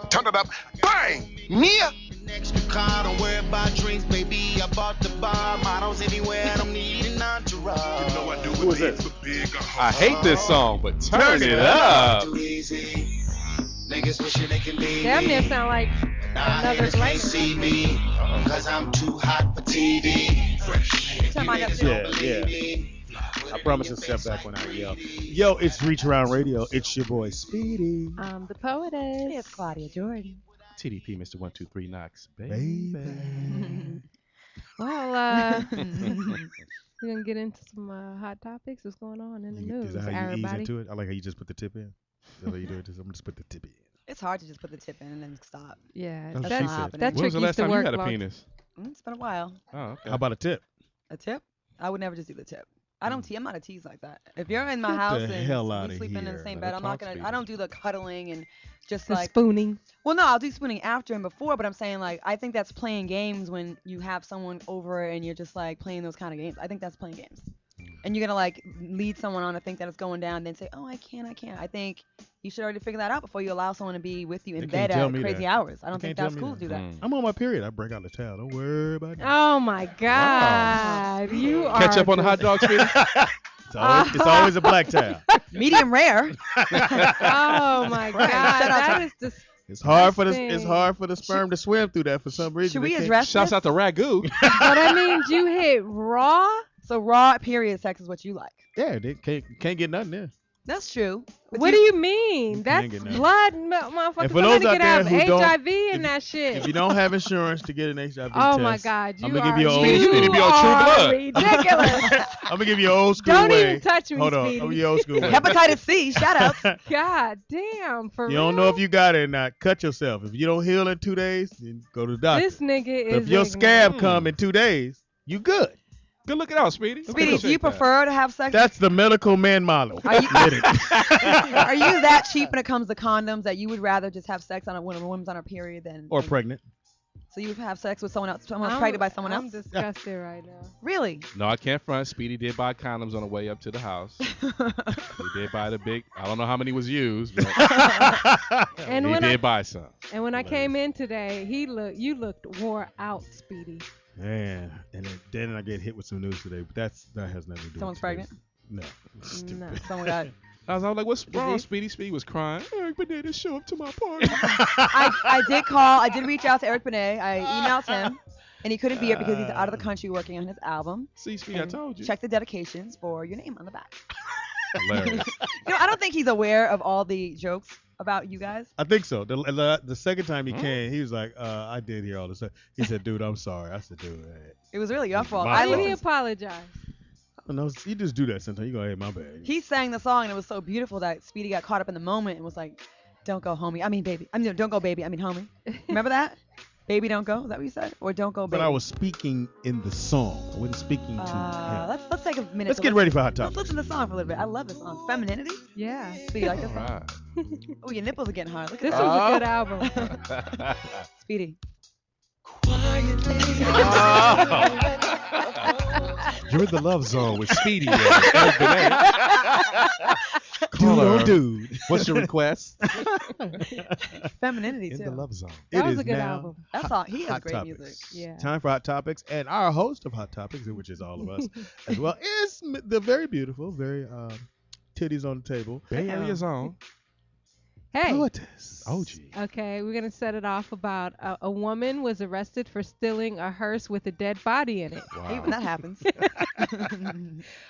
turn it up, bang, Mia. Extra car, don't worry about drinks, baby. I bought the bar, models anywhere. I don't need an entourage. You know I do Who is it this? for bigger. I hate this song, but turn it up. Too easy. Niggas wishing they can be Damn me. near sound like Nah, another haters can't Blake. see me, cause I'm too hot for TV. Fresh. Turn mine up Niggas too. don't Yeah, believe yeah. me. I promise to step back when I yell. Yo, it's Reach Around Radio. It's your boy Speedy. The poetess. It's Claudia Jordan. TDP, Mr. 123 Knox, Baby. Well, we're gonna get into some hot topics. What's going on in the news? Is that how you ease Everybody. into it? I like how you just put the tip in. Is that how you do it? I'm gonna just put the tip in. It's hard to just put the tip in and then stop. Yeah, That's what that, she said. that When was trick the used last to time you work. had a long- penis? It's been a while. Oh, okay. How about a tip? A tip? I would never just do the tip. I don't I'm not a tease like that. If you're in my Get house the and hell we outta sleeping in here. the same Let bed, her I'm not talk, gonna. Speedy. I don't do the cuddling and just The like. spooning. Well, no, I'll do spooning after and before, but I'm saying like I think that's playing games when you have someone over and you're just like playing those kind of games. I think that's playing games. And you're gonna like lead someone on to think that it's going down, then say, "Oh, I can't." I think you should already figure that out before you allow someone to be with you in You bed can't tell at me crazy that. hours. I You don't think can't that's tell me cool to do that. that. I'm on my period. I break out the towel. Don't worry about it. Oh my God! You are Catch up on the hot just- dog, Speedy? It's always a black towel. Medium rare. Oh my God! That is just. It's hard for the Disgusting. sperm to swim through that for some reason. Should They we can't- address Shouts this? out to Ragu. But that means you hit raw. So raw period sex is what you like. Yeah, they can't get nothing there. That's true. But What do you mean? You That's can't get nothing. blood, motherfucker. And for those Somebody out could there have who don't- HIV in if- that shit. If you don't have insurance to get an HIV Oh test, my God! You I'm gonna give you are, a Speedy, old Speedy school. be on True are Blood. ridiculous. I'm gonna give you an old school Don't way. even touch me, Hold on, Speedy. I'm gonna give you old school way. Hepatitis C. Shout out. God damn, for You real. don't know if you got it or not. Cut yourself. If you don't heal in 2 days, then go to the doctor. This nigga is. If your ignorant. scab come in 2 days, you good. Good looking out, Speedy. Speedy, do you Appreciate that. prefer to have sex? That's the medical man model. Are you- Get it? Are you that cheap when it comes to condoms that you would rather just have sex when a woman's on her period than? Or pregnant. So you would have sex with someone else, someone I'm- pregnant by someone I'm else? disgusted right now. Really? No, I can't front. Speedy did buy condoms on the way up to the house. He did buy the big. I don't know how many was used, but And he when did I buy some. and when I came in today, you looked wore out, Speedy. Man, and then I get hit with some news today, but that has nothing to do Someone's with pregnant? No. No. Stupid. Someone got. I was like, what's wrong, he? Speedy? Speedy was crying. Eric Benet didn't show up to my party. I did call. I did reach out to Eric Benet. I emailed him, and he couldn't be here because he's out of the country working on his album. See, Speedy, I And told you. Check the dedications for your name on the back. Hilarious. I don't think he's aware of all the jokes about you guys. I think so. The second time he came, he was like, I did hear all this stuff. He said, dude, I'm sorry. I said, dude, It was really your fault. My Why I fault. did he listened. apologize? I don't know. You just do that sometimes. You go, hey, my bad. He sang the song and it was so beautiful that Speedy got caught up in the moment and was like, "Don't go, homie. I mean, baby. I mean, don't go, baby. I mean, homie." Remember that? Baby, don't go. Is that what you said? Or don't go, baby. But I was speaking in the song. I wasn't speaking to him. Let's take a minute. Let's to get listen- ready for Hot Let's Topics. listen to the song for a little bit. I love this song. Femininity. Yeah. Speedy, you like this All song? right. Oh, your nipples are getting hard. Look This at was that. a good album. Speedy. You're in the love zone with Speedy. Eric Benet. Caller, Dude. what's your request? Femininity In too. the love zone. That It was is a good now album. That's all. He has Hot great Topics. music. Yeah. Time for Hot Topics, and our host of Hot Topics, which is all of us, as well, is the very beautiful, very titties on the table, Bay Area zone. Hey. poetess. OG. Okay, we're gonna set it off about a woman was arrested for stealing a hearse with a dead body in it. Hey, when that happens.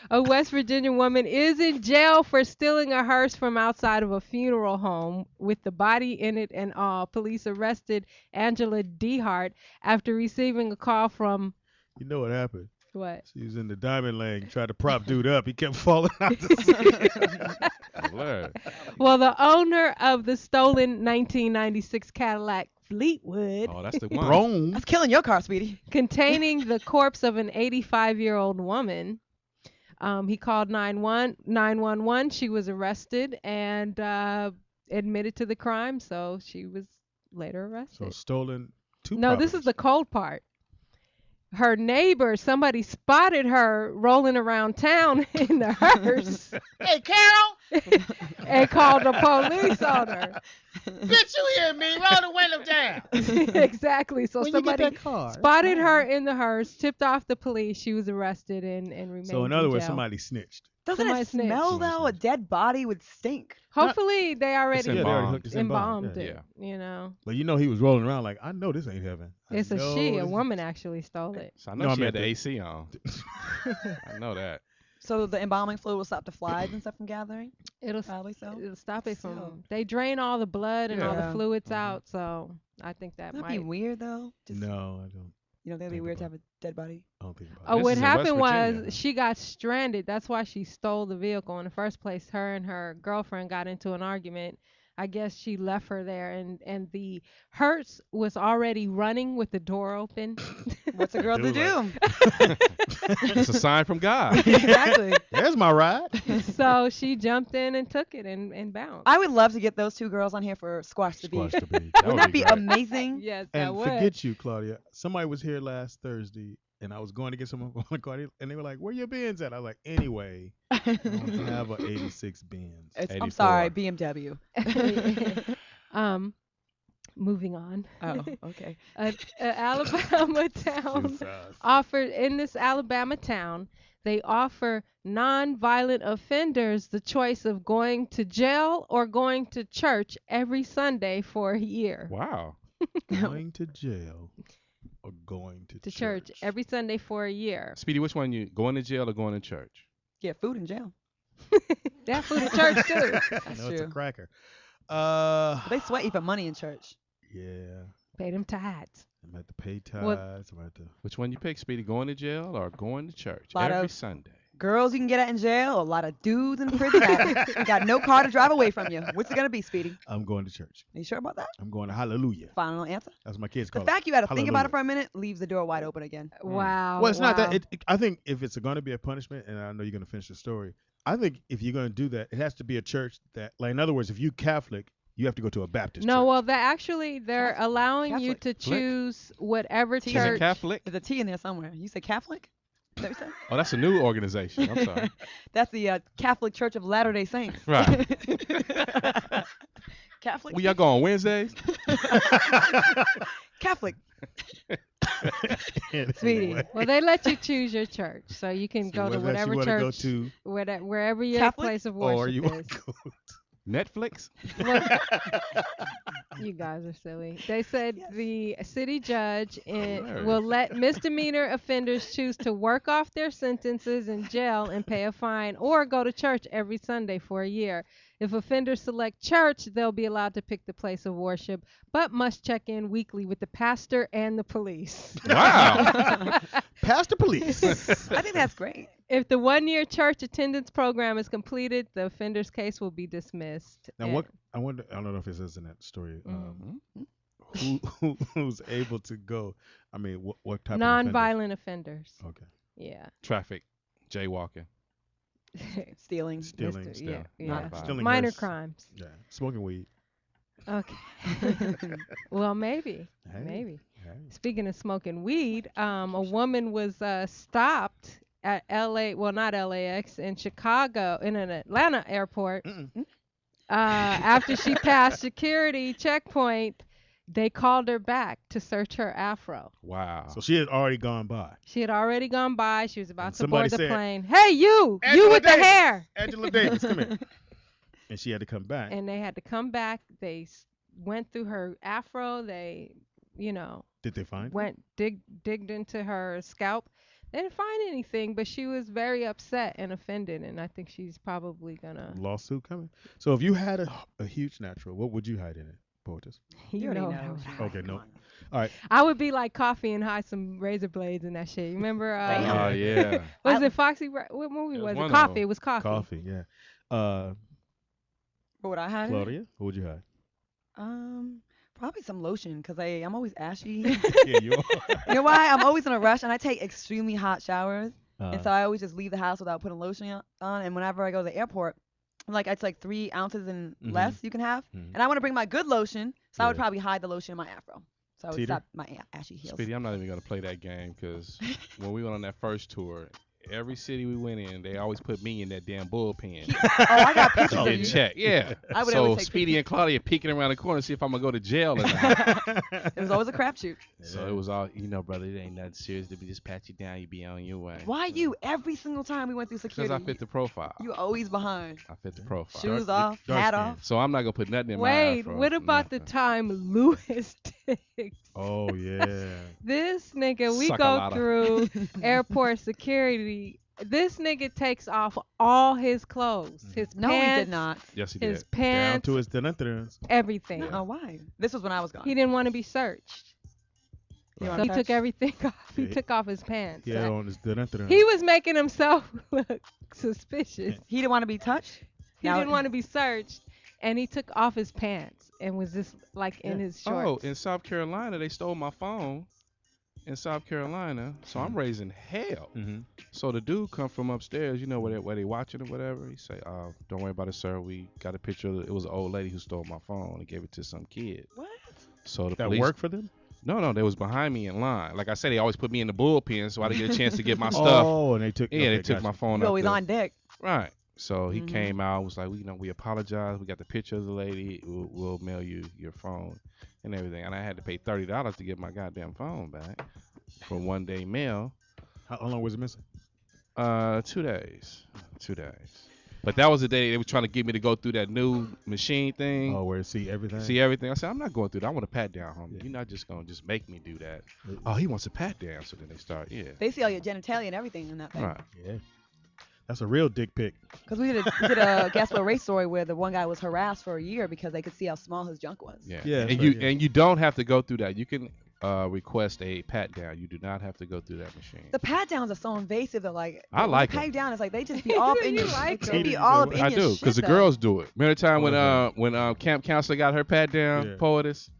A West Virginia woman is in jail for stealing a hearse from outside of a funeral home with the body in it and all. Police arrested Angela Dehart after receiving a call from You know what happened? what? She was in the diamond lane, tried to prop dude up. He kept falling out the seat. Hilarious. Well, the owner of the stolen 1996 Cadillac Fleetwood, Oh, that's the one. Rome. That's killing your car, Speedy. containing the corpse of an 85-year-old woman. He called 911. She was arrested and admitted to the crime, so she was later So arrested. stolen two No, this is properties. the cold part. Her neighbor, somebody spotted her rolling around town in the hearse. Hey, Carol, and called the police on her. Bitch, you hear me? Roll the window down. Exactly. So When you get somebody that car, spotted her in the hearse, tipped off the police. She was arrested and remained So in other words, jail. somebody snitched. Doesn't Somebody it snitched. smell Somebody though? A snitched. dead body would stink. Hopefully they already Yeah, they already Embalmed. hooked us embalmed. embalmed Yeah. it. You know, But you know he was rolling around like, I know this ain't heaven. I it's a know she. A this- woman actually stole it. So I know No, I she had meant the the- AC on. I know that. So the embalming fluid will stop the flies and stuff from gathering. It'll Probably so. it'll stop it So- from. They drain all the blood and all the Yeah. fluids Mhm. out. So I think that That'd might. be weird though. Just, No, I don't. You know, that'd be think weird to about have a dead body. I don't think about Oh, it. This what is in West happened was Virginia. she got stranded. That's why she stole the vehicle in the first place. Her and her girlfriend got into an argument. I guess she left her there, and the hearse was already running with the door open. What's a girl to Dude, do? It's a sign from God. Exactly. There's my ride. So she jumped in and took it and bounced. I would love to get those two girls on here for Squash the Bee. Squash the bee. Wouldn't that be great. amazing? Yes, that And would. forget you, Claudia. Somebody was here last Thursday, and I was going to get someone on the car, and they were like, "Where your bins at?" I was like, "Anyway, I don't have a '86 Benz." I'm sorry, 84. BMW. Moving on. Oh, okay. An Alabama town Jesus. offered in this Alabama town, they offer non-violent offenders the choice of going to jail or going to church every Sunday for a year. Wow. Going to jail or going to Church every Sunday for a year. Speedy, which one you going to jail or going to church? Get food in jail. They have food at church too. That's No, it's a true. cracker. But they sweat you for money in church. Yeah. Pay them tithes. I'm at to pay tithes. Well- I'm at to. Which one you pick, Speedy? Going to jail or going to church Lot every of- Sunday? Girls you can get at in jail. A lot of dudes in prison that got no car to drive away from you. What's it gonna be, Speedy? I'm going to church. Are you sure about that? I'm going to Hallelujah. Final answer. That's what my kids The call fact you had to think about Hallelujah. it for a minute leaves the door wide open again. Wow. Well, it's not that. wow. I think if it's going to be a punishment, and I know you're going to finish the story, I think if you're going to do that, it has to be a church that, like, in other words, if you Catholic, you have to go to a Baptist No, church. well, they're allowing you Catholic. to choose whatever T- Is it church. Catholic? There's a T in there somewhere. You say Catholic? Is that what you said? Oh, that's a new organization. I'm sorry. That's the Catholic Church of Latter-day Saints. Right. Catholic. Well, y'all go on Wednesdays? Catholic. Sweetie. Anyway. Well, they let you choose your church, so you can go to Whether whatever you wanna church, go to, wherever your Catholic, place of or worship you want is. to go. Netflix? You guys are silly. They said the city judge Hilarious. will let misdemeanor offenders choose to work off their sentences in jail and pay a fine or go to church every Sunday for a year. If offenders select church, they'll be allowed to pick the place of worship, but must check in weekly with the pastor and the police. Wow. Pastor police. I think that's great. If the one-year church attendance program is completed, the offender's case will be dismissed. Now, And- what I wonder, I don't know if this is in that story. Mm. Who's able to go? I mean, what type of offenders? Non-violent offenders. Okay. Yeah. Traffic. Jaywalking. Stealing. Stealing. Mister- yeah, Still. yeah. Non-violent. Stealing Minor hers. crimes. Yeah. Smoking weed. Okay. Well, maybe. Hey, Maybe. hey. Speaking of smoking weed, a woman was stopped at LA, well, not LAX, in Chicago, in an Atlanta airport. Mm-mm. After she passed security checkpoint, they called her back to search her afro. Wow. So she had already gone by. She had already gone by. She was about And to somebody board the said, plane. Hey, you Angela with Davis. the hair. Angela Davis, come here. And she had to come back. And they had to come back. They went through her afro. They, Did they find her? went digged into her scalp. They didn't find anything, but she was very upset and offended, and I think she's probably gonna. Lawsuit coming. So if you had a huge natural, what would you hide in it, Poetess? You already know know. what I would hide. Okay, Come no. on. All right. I would be like Coffee and hide some razor blades and that shit. You remember? Damn. Oh, yeah. Was it Foxy? What movie It was was one it? of Coffee. them. It was Coffee. Coffee, yeah. What would I hide? in it? Claudia, what would you hide? Probably some lotion because I'm always ashy. Yeah, you are. You know why? I'm always in a rush and I take extremely hot showers. And Uh, so I always just leave the house without putting lotion on. And whenever I go to the airport, it's like 3 ounces and Mhm. less you can have. Mhm. And I want to bring my good lotion, so I would Yeah. probably hide the lotion in my afro. So I would Teeter? stop my ashy heels. Speedy, I'm not even going to play that game because when we went on that first tour, every city we went in, they always put me in that damn bullpen I got to pictures of get you. checked. Yeah. I would So always take Speedy and Claudia peeking around the corner to see if I'm gonna go to jail or not. It was always a crapshoot. So it was all, brother, it ain't nothing serious. They just pat you down, you be on your way. Why you? Every single time we went through Because security, I fit the profile. you always behind. I fit the profile. Shoes off, dark hat skin. off. So I'm not gonna put nothing in my Wait, afro. what about the Nothing. time Lewis ticked? Oh yeah. This nigga, we Suck a go lotta. through airport security. This nigga takes off all his clothes, his No, pants, he did not. Yes, he his did. Down pants, to his dun-dun-duns. everything. Oh, why? This was when I was gone. He didn't want to be searched. You So wanna he touch? took everything off. He Yeah. took off his pants. He had on his dun-dun-duns. He was making himself look suspicious. He didn't want to be touched. He Now- didn't want to be searched, and he took off his pants and was just like in his shorts. Oh, in South Carolina, they stole my phone. In South Carolina, so I'm raising hell. Mm-hmm. So the dude come from upstairs, where they watching or whatever. He say, "Oh, don't worry about it, sir. We got a picture. It was an old lady who stole my phone and gave it to some kid." What? So the That police. work for them? No, they was behind me in line. Like I said, they always put me in the bullpen so I didn't get a chance to get my stuff. Oh, and they took. Yeah, they took my phone. You out always there. on deck. Right. So he Mhm. came out, was like, we apologize. We got the picture of the lady. We'll mail you your phone and everything. And I had to pay $30 to get my goddamn phone back for one day mail. How long was it missing? 2 days. 2 days. But that was the day they were trying to get me to go through that new machine thing. Oh, where it see everything. See everything. I said, I'm not going through that. I want a pat down, homie. Yeah. You're not just going to just make me do that. Oh, he wants a pat down. So then they start, yeah. They see all your genitalia and everything in that thing. Right. Yeah. That's a real dick pic. Because we did a Gasper race story where the one guy was harassed for a year because they could see how small his junk was. Yeah. Yeah, that's And right, yeah. you don't have to go through that. You can request a pat down. You do not have to go through that machine. The pat downs are so invasive. They're like, I when like they pat 'em. you down. It's like they just be all up in You your. like They 'em. be all up in I your do, shit, because the though. girls do it. Remember the time Oh, when camp counselor got her pat down, Yeah. poetess,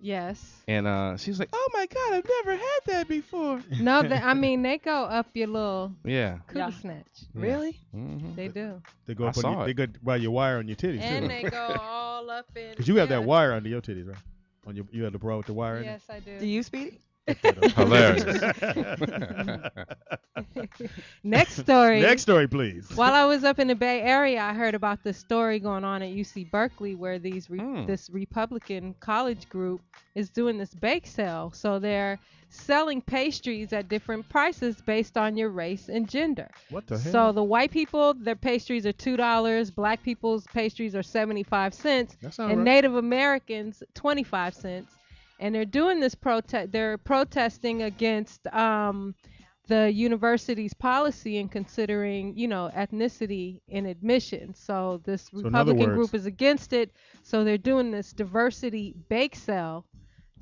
Yes. and she was like, "Oh my God, I've never had that before." No, I mean they go up your little Yeah. cootie Yeah. snatch. Really? Mm-hmm. They do, They go I up on saw your, it. they go by your wire on your titties and too. they go all up in. Because you have yeah. that wire under your titties, right? On you have the bra with the wire Yes, I do. Do you, Speedy? in it. Hilarious. Next story. Next story, please. While I was up in the Bay Area, I heard about this story going on at UC Berkeley where this Republican college group is doing this bake sale. So they're selling pastries at different prices based on your race and gender. What the hell? So the white people, their pastries are $2. Black people's pastries are 75 cents. That sound And right. Native Americans, 25 cents. And they're doing this protest. They're protesting against the university's policy in considering, ethnicity in admissions. So this So in other Republican words- group is against it. So they're doing this diversity bake sale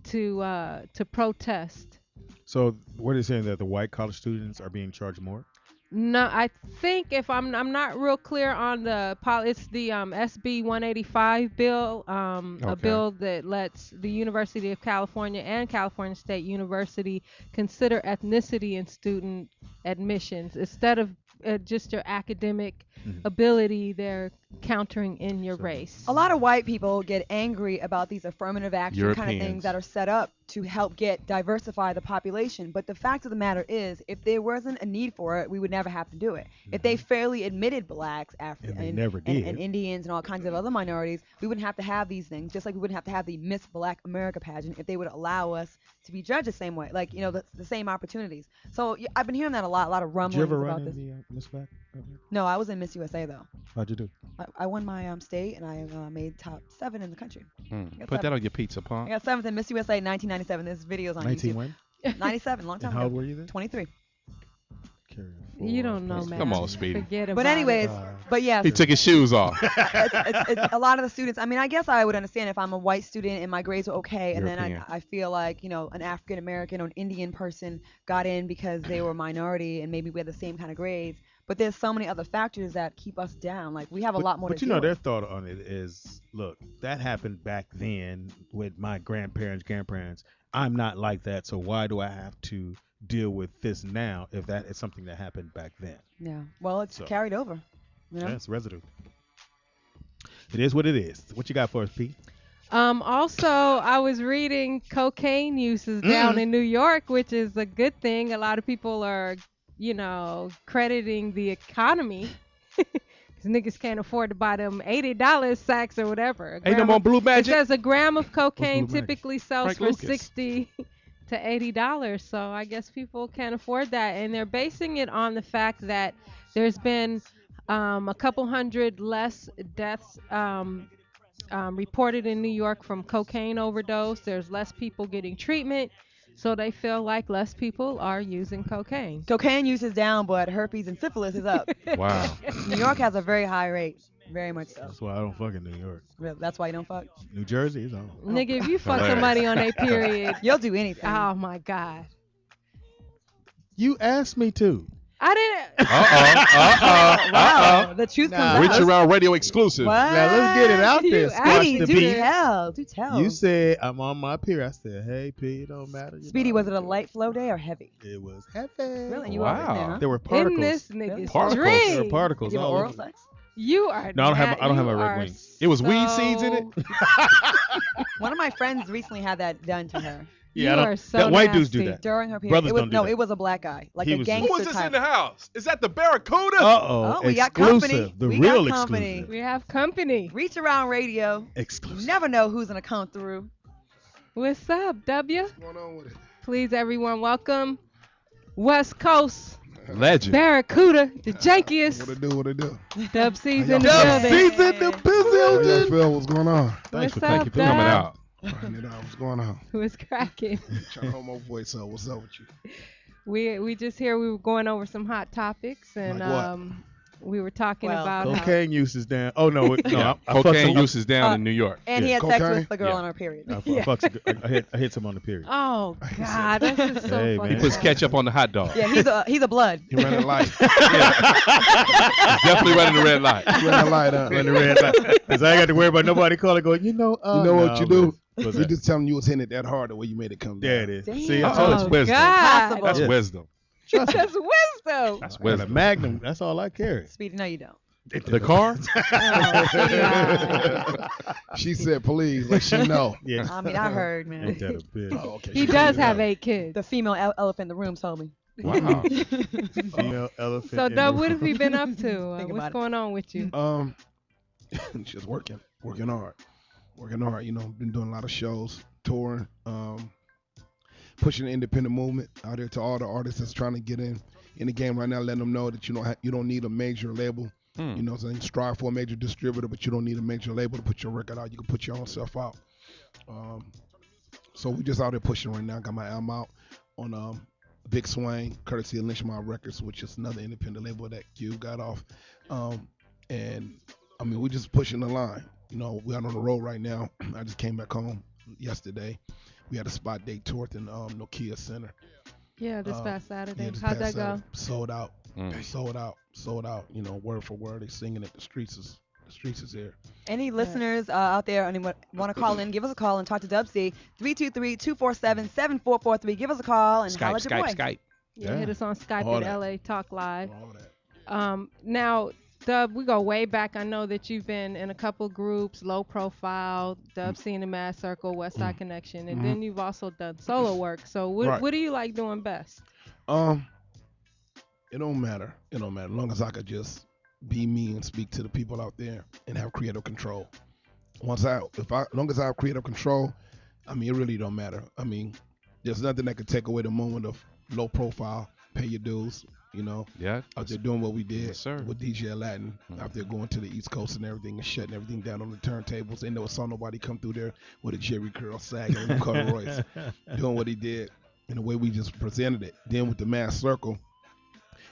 to protest. So what are they saying, that the white college students are being charged more? No, I think if I'm not real clear on it's the SB 185 bill, a Okay. bill that lets the University of California and California State University consider ethnicity in student admissions instead of just your academic Mhm. ability. They're countering in your So- race. A lot of white people get angry about these affirmative action kind of Europeans. things that are set up to help diversify the population. But the fact of the matter is, if there wasn't a need for it, we would never have to do it. If they fairly admitted blacks, And they never did. and Indians and all kinds of other minorities, we wouldn't have to have these things. Just like we wouldn't have to have the Miss Black America pageant if they would allow us to be judged the same way, like the same opportunities. So I've been hearing that a lot of Did you rumblings ever about run this. in the Miss Black? No, I was in Miss USA though. How'd you do? I won my state and I made top 7 in the country. Put that on your pizza, I punk. got 7th in Miss USA 1997. There's videos on 19 YouTube. when? 97, long And time how old ago. were you then? 23. Carry You don't know, forward. man. Come on, Speedy. Forget about But anyways, Uh, but yeah, He took his shoes off. it's a lot of the students. I mean, I guess I would understand if I'm a white student and my grades were okay, and then European. I feel like an African American or an Indian person got in because they were a minority and maybe we had the same kind of grades. But there's so many other factors that keep us down. Like we have a lot more. But to you know, deal their with. thought on it is, look, that happened back then with my grandparents. I'm not like that, so why do I have to deal with this now if that is something that happened back then? Yeah. Well, it's So. carried over. You know? That's residue. It is what it is. What you got for us, Pete? Also, I was reading cocaine use is down in New York, which is a good thing. A lot of people are crediting the economy. 'Cause niggas can't afford to buy them $80 sacks or whatever. Ain't no more Blue It Magic. says a gram of cocaine Blue Magic? typically sells Frank for Lucas. $60 to $80. So I guess people can't afford that, and they're basing it on the fact that there's been a couple hundred less deaths reported in New York from cocaine overdose. There's less people getting treatment, so they feel like less people are using cocaine. Cocaine use is down, but herpes and syphilis is up. Wow. New York has a very high rate. Very much so. That's why I don't fuck in New York. Really, that's why you don't fuck. New Jersey is on. Nigga, if you fuck Hilarious. somebody on their period, You'll do anything. oh my God. You asked me to. I didn't. Wow, the truth comes out. Reach Around Radio exclusive. What? Now let's get it out there. You Squash Speedy, the do beat. tell. Do tell. You said I'm on my period. I said, hey, P, it don't matter. you Speedy, know. was it a light flow day or heavy? It was heavy. Really? You Wow. were in there, huh? There were In particles. this nigga's Particles. There were dream. particles You have all oral over. sex? You are. No, I don't have- not- I don't have you a red are wing. It was weed seeds in it? One of my friends recently had that done to her Yeah, You I don't- are so that white dudes do nasty. that. during her period. Brothers It was, don't do no, that. it was a black guy, like He a was- gangster Who is this type. in the house? Is that the Barracuda? Uh-oh. Oh, we got exclusive. company. The We real got company. exclusive. We have company. Reach Around Radio. You Exclusive. never know who's gonna come through. What's up, W? What's going on with it? Please, everyone, welcome West Coast Legend. Barracuda, the jankiest. What it do? What it do? Dub C's How in the y'all Dub building. C's in the How y'all building. feel? What's going on? Thanks for What's up, Thank you for coming Dub? out. Find it out. What's going on? What's cracking? Trying to hold my voice up. What's up with you? We just here. We were going over some hot topics, and Like what? we were talking Well, about how Cocaine use is down. Oh, no. Yeah. I fucked Cocaine some- use is down in New York. And he Yeah. had sex Cocaine? with the girl Yeah. on her period. I fucked I hit some on the period. Oh God, that's just so Hey, funny. man. He puts ketchup on the hot dog. Yeah, he's a blood. You running light. He's definitely running the red light. You running light, huh? Run the red light. Because I ain't got to worry about nobody calling going, You know what you no, do? what's You that? just telling you was hitting it that hard the way you made it come down. There it is. Damn. See, I Oh, told it's you. wisdom. God, Possible. That's Yeah. wisdom. that's wisdom. That's Well, a wisdom. Magnum, that's all I carry. Speedy, no, you don't. The car? She said, please, let she know. Yeah. I mean, I heard, man. Ain't that a bitch? Oh, okay. He she does figured it have out. 8 kids. The female elephant in the room told me. Wow. Female elephant. So, in Dub, the what room. have you been up to? Think What's about it. going on with you? Just working hard. You know, been doing a lot of shows, touring, pushing the independent movement out there to all the artists that's trying to get in the game right now, letting them know that you don't need a major label. You know what I'm saying? Strive for a major distributor, but you don't need a major label to put your record out. You can put your own stuff out. So we just out there pushing right now. Got my album out on Big Swain, courtesy of Lynchmont Records, which is another independent label that Q got off. And I mean, we just pushing the line. You know, we out on the road right now. I just came back home yesterday. We had a spot date tour in Nokia Center. Yeah, this past Saturday. Yeah, this How'd that past go? Saturday. Sold out. Mm. Sold out. You know, word for word. They singing it. The streets is here. Any listeners out there and want to call in, give us a call and talk to Dubsy. 323-247-7443. Give us a call and holla at your boy. Skype. Yeah, hit us on Skype All at that. LA Talk Live. All that. Now, Dub, we go way back. I know that you've been in a couple groups, Low Profile, Dub C in the Mad Circle, West Side Connection, and then you've also done solo work. So Right. what do you like doing best? It don't matter. As long as I could just be me and speak to the people out there and have creative control. As long as I have creative control, I mean, it really don't matter. I mean, there's nothing that could take away the moment of Low Profile, pay your dues, you know, Yeah. out there doing what we did Yes, sir. with DJ Latin, out there going to the East Coast and everything and shutting everything down on the turntables. Ain't never saw nobody come through there with a Jerry curl sagging and them corduroys, doing what he did and the way we just presented it. Then with the Mass Circle,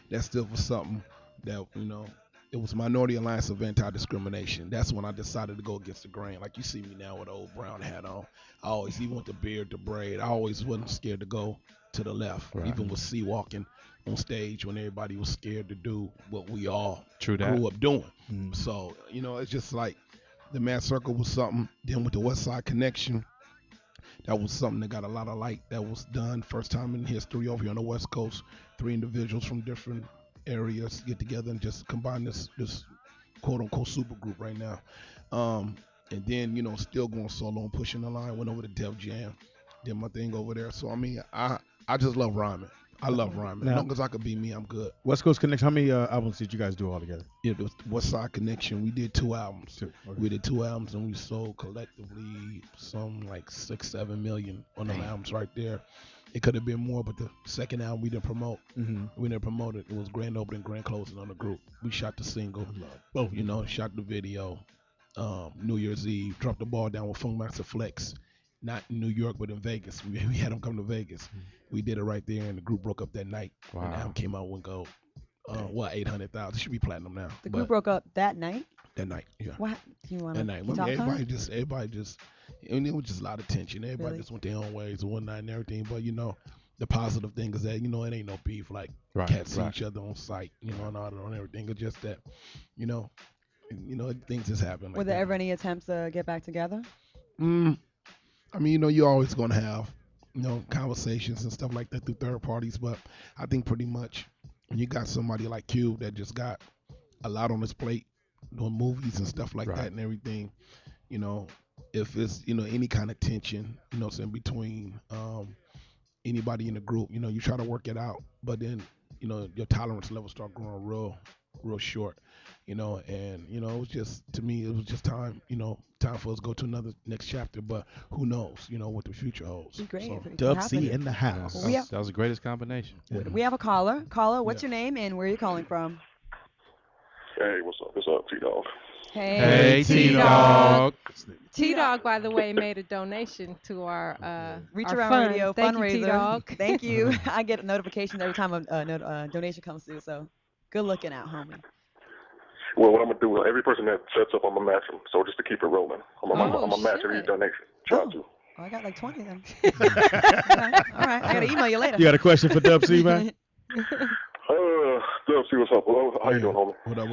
that stood for something that, you know, it was Minority Alliance of Anti-Discrimination. That's when I decided to go against the grain. Like you see me now with an old brown hat on. I always, even with the beard, the braid, I always wasn't scared to go to the left. Right. Even with C walking on stage when everybody was scared to do what we all True that. grew up doing. Mm. So, you know, it's just like the Mass Circle was something. Then with the West Side Connection, that was something that got a lot of light. That was done first time in history over here on the West Coast. 3 individuals from different areas get together and just combine this quote unquote super group right now. And then, you know, still going solo and pushing the line. Went over to Def Jam, did my thing over there. So I mean, I just love rhyming. I love rhyming. Now- As long as I could be me, I'm good. West Coast Connection. How many albums did you guys do all together? Yeah, the West Side Connection. We did 2 albums. Two. Okay. We did 2 albums, and we sold collectively some like 6-7 million on them albums right there. It could have been more, but the second album we didn't promote. Mm-hmm. We didn't promote it. It was grand opening, grand closing on the group. We shot the single, both, shot the video. New Year's Eve, dropped the ball down with Funkmaster Flex, not in New York, but in Vegas. We had him come to Vegas. We did it right there, and the group broke up that night. Wow. And the album came out, went gold. 800,000. It should be platinum now. The but group broke up that night. that night, yeah. What? Do you want That to night, talk on everybody it? just, and it was just a lot of tension. Everybody Really? just went their own ways one night and everything. But the positive thing is that it ain't no beef. Like Right, cats see right. each other on site, and all that and everything. It's just that, things just happen. Were Like there that. ever any attempts to get back together? I mean, you're always gonna have, conversations and stuff like that through third parties. But I think pretty much when you got somebody like Cube that just got a lot on his plate, doing movies and stuff like Right. that and everything, if it's any kind of tension, in between anybody in the group, you try to work it out. But then, your tolerance level start growing real short. And it was just, to me, it was just time for us to go to another next chapter. But who knows, what the future holds. Be great So, if it could Dub happen. C in the house. Well, we have- That was the greatest combination. We have a caller. Caller, what's your name and where are you calling from? Hey, what's up? What's up, T-Dog? Hey, T-Dog. T-Dog. T-Dog, by the way, made a donation to our Reach our Around fund. Radio Thank fundraiser. You, T-Dog. Thank you. I get notifications every time a donation comes through. So good looking out, homie. Well, what I'm gonna do, every person that sets up, I'm gonna match them. So just to keep it rolling, I'm gonna match every shit. donation. Try Oh. to. Oh, I got like 20 of them. Okay. All right. I got to email you later. You got a question for Dub C, man? Let's see what's up. Hello, how you doing, homie? What up?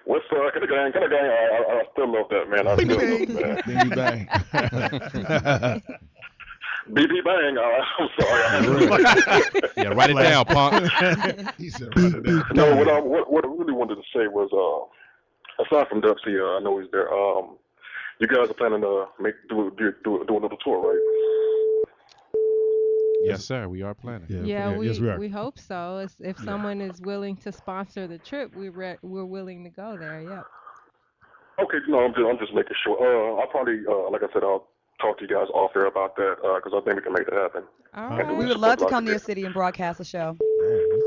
What's kind of gang? I still love that, man. I still love that. Baby bang. BB Bang. I'm sorry. Yeah, write it down, punk. He said, right there. No, what I really wanted to say was, aside from Dub C, I know he's there. You guys are planning to do a little tour, right? Yes, sir. We are planning. Yeah, yes, we are. we hope so. If someone is willing to sponsor the trip, we're willing to go there. Yep. Okay, no, I'm just making sure. I'll probably, like I said, I'll talk to you guys off there about that because I think we can make that happen. All And right. We would love to come to your city and broadcast a show.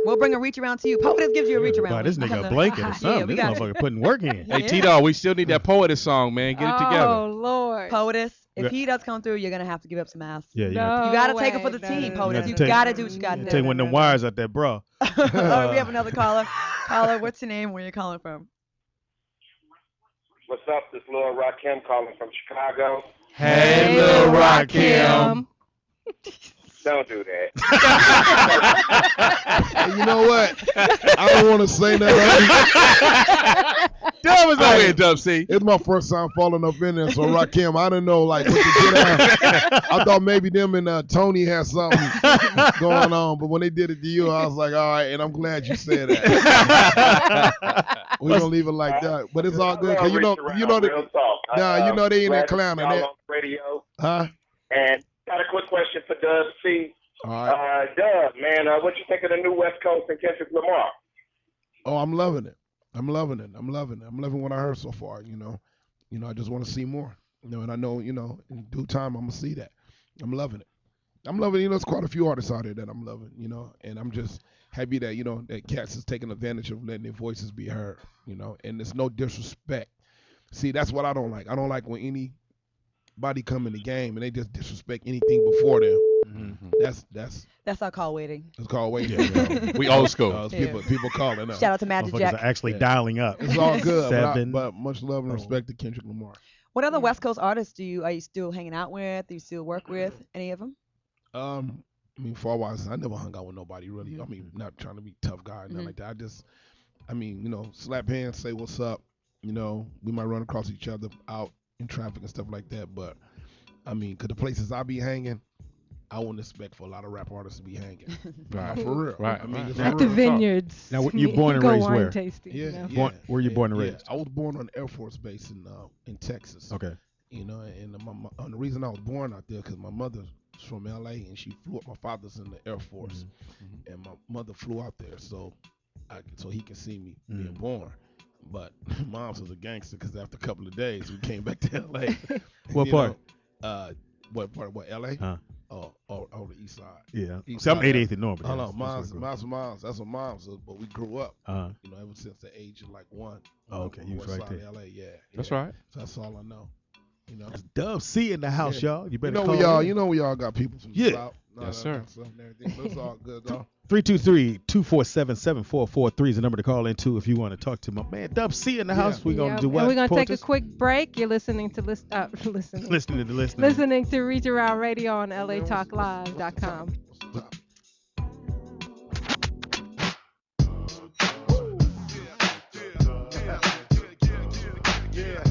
We'll bring a reach around to you. POTUS gives you a reach around. Wow, this We come nigga to- blanket or Yeah, something. we This got motherfucker putting work in. Hey, Yeah. T-Dog, we still need that Poetess song, man. Get it together. Oh Lord. POTUS. If Yeah. he does come through, you're gonna have to give up some ass. Yeah, No yeah. You gotta take it for way. the team, No, POTUS. You You take- gotta do what you gotta do. Take one of them wires out there, bro. All right, we have another caller. Caller, what's your name? Where you calling from? What's up? This Lil Rakim calling from Chicago. Hey, Lil Rakim. Don't do that. Hey, you know what? I don't want to say nothing. Dub is over here, Dub C. It's my first time falling up in there, so Rakim, I didn't know what to get out. I thought maybe them and Tony had something going on, but when they did it to you, I was like, all right, and I'm glad you said that. We don't leave it like that, but it's all good. Cause you know they in that clown and that, on radio. huh? And got a quick question for Dub C. All right. Dub, man, what you think of the new West Coast and Kendrick Lamar? Oh, I'm loving it. I'm loving what I heard so far. I just want to see more. And I know, in due time I'm gonna see that. I'm loving it. There's quite a few artists out there that I'm loving, and I'm just happy that, that cats is taking advantage of letting their voices be heard, and there's no disrespect. See, that's what I don't like. I don't like when anybody come in the game and they just disrespect anything before them. Mm-hmm. That's our call waiting. It's called waiting. We old school. People calling up. Shout out to Magic Motherfuckers Jack. are actually Yeah. dialing up. It's all good, Seven. but much love and respect to Kendrick Lamar. What other West Coast artists are you still hanging out with? Do you still work with any of them? For I never hung out with nobody really. I mean, not trying to be tough guy, nothing like that. Slap hands, say what's up. We might run across each other out in traffic and stuff like that. But cause the places I be hanging, I wouldn't expect for a lot of rap artists to be hanging. Right. For real. Right. Just At for the real. vineyards. Now, you born and Go raised wine where? tasting, you know? Yeah. Were you born and raised? I was born on Air Force Base in Texas. Okay. And the reason I was born out there because my mother's from L.A. and she flew up. My father's in the Air Force, and my mother flew out there so he can see me being born. But mom's was a gangster because after a couple of days we came back to L.A. What part? What part? What L.A.? Huh? Oh, the East Side. Yeah. East So I'm Side. 88th in Norman. Oh no, That's mom's. where I grew up. That's what mom's. But we grew up. Uh-huh. You know, ever since the age of like 1. Oh, okay, on you the was west right side there. of LA, yeah. That's yeah. right. So that's all I know. You know. That's Dub C in the house, Yeah. y'all. You better You know call we all. in. You know we all got people from Yeah. the South. Yes, sir. And everything. But it's all good though. 323-247-7443 is the number to call into if you want to talk to my man Dub C in the house. We're gonna Yep. do what? And we're gonna take a Portis? quick break. You're listening to Listening. listening to Reach Around Radio on LATalkLive.com. What's the topic? Yeah.